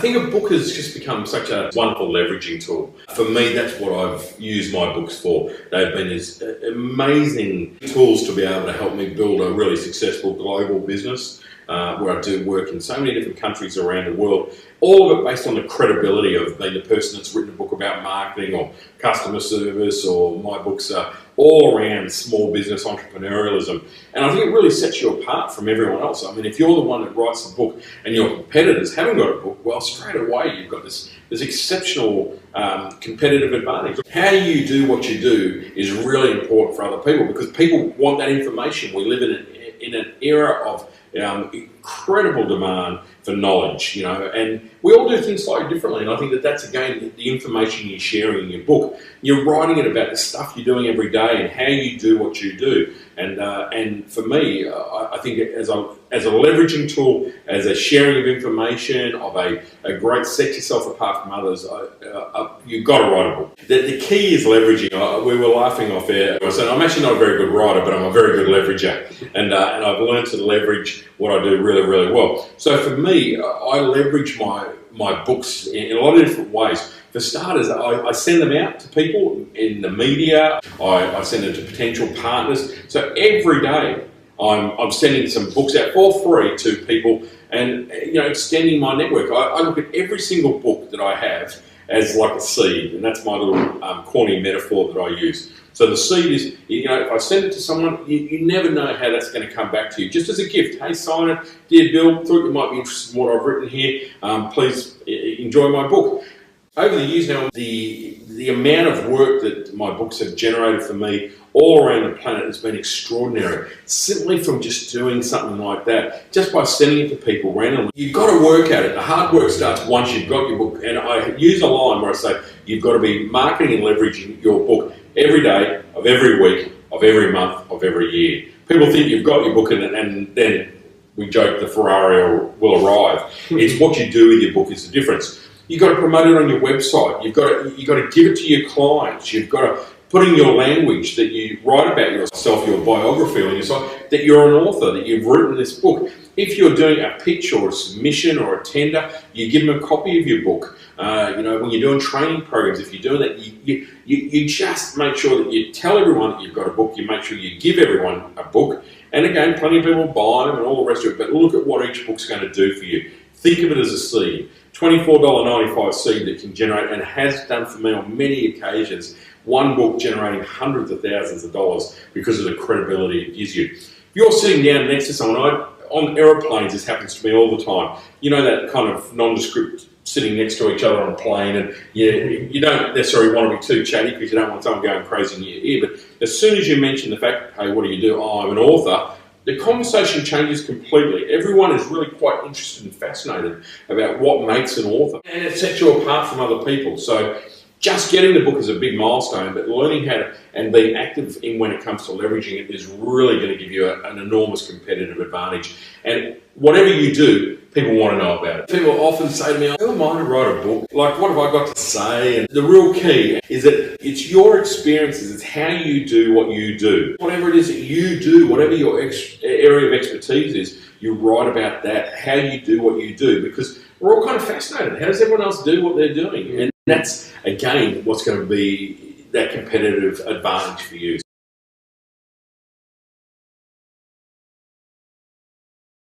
think a book has just become such a wonderful leveraging tool. For me, that's what I've used my books for. They've been these amazing tools to be able to help me build a really successful global business where I do work in so many different countries around the world. All of it based on the credibility of being the person that's written a book about marketing or customer service, or my books are all around small business entrepreneurialism. And I think it really sets you apart from everyone else. I mean, if you're the one that writes the book and your competitors haven't got a book, well, straight away you've got this exceptional competitive advantage. How you do what you do is really important for other people, because people want that information. We live in an era of incredible demand for knowledge, and we all do things slightly differently. And I think that that's, again, the information you're sharing in your book. You're writing it about the stuff you're doing every day and how you do what you do. And for me, I think as a leveraging tool, as a sharing of information, of a great set yourself apart from others, you've got to write a book. The key is leveraging. We were laughing off air. I said, I'm actually not a very good writer, but I'm a very good leverager. And I've learned to leverage what I do really, really well. So for me, I leverage my books in a lot of different ways. For starters, I send them out to people in the media. I send them to potential partners. So every day I'm sending some books out for free to people, and extending my network. I look at every single book that I have as like a seed, and that's my little corny metaphor that I use. So the seed is, if I send it to someone, you never know how that's going to come back to you. Just as a gift. Hey, sign it. Dear Bill, thought you might be interested in what I've written here. Please enjoy my book. Over the years now, the amount of work that my books have generated for me all around the planet has been extraordinary. Simply from just doing something like that, just by sending it to people randomly. You've got to work at it. The hard work starts once you've got your book. And I use a line where I say, you've got to be marketing and leveraging your book every day of every week, of every month, of every year. People think you've got your book and then we joke the Ferrari will arrive. It's what you do with your book is the difference. You've got to promote it on your website. You've got to give it to your clients. You've got to put in your language that you write about yourself, your biography on your site, that you're an author, that you've written this book. If you're doing a pitch or a submission or a tender, you give them a copy of your book. When you're doing training programs, if you're doing that, you just make sure that you tell everyone that you've got a book. You make sure you give everyone a book. And again, plenty of people buy them and all the rest of it, but look at what each book's going to do for you. Think of it as a seed. $24.95 seed that can generate, and has done for me on many occasions, one book generating hundreds of thousands of dollars because of the credibility it gives you. If you're sitting down next to someone, on aeroplanes, this happens to me all the time. That kind of nondescript sitting next to each other on a plane, and you don't necessarily want to be too chatty because you don't want someone going crazy in your ear, but as soon as you mention the fact, hey, what do you do? Oh, I'm an author. The conversation changes completely. Everyone is really quite interested and fascinated about what makes an author. And it sets you apart from other people. So just getting the book is a big milestone, but learning how to and being active in when it comes to leveraging it is really going to give you an enormous competitive advantage. And whatever you do, people want to know about it. People often say to me, who am I to write a book? Like, what have I got to say? And the real key is that it's your experiences, it's how you do what you do. Whatever it is that you do, whatever your area of expertise is, you write about that, how you do what you do, because we're all kind of fascinated. How does everyone else do what they're doing? And that's, again, what's going to be that competitive advantage for you.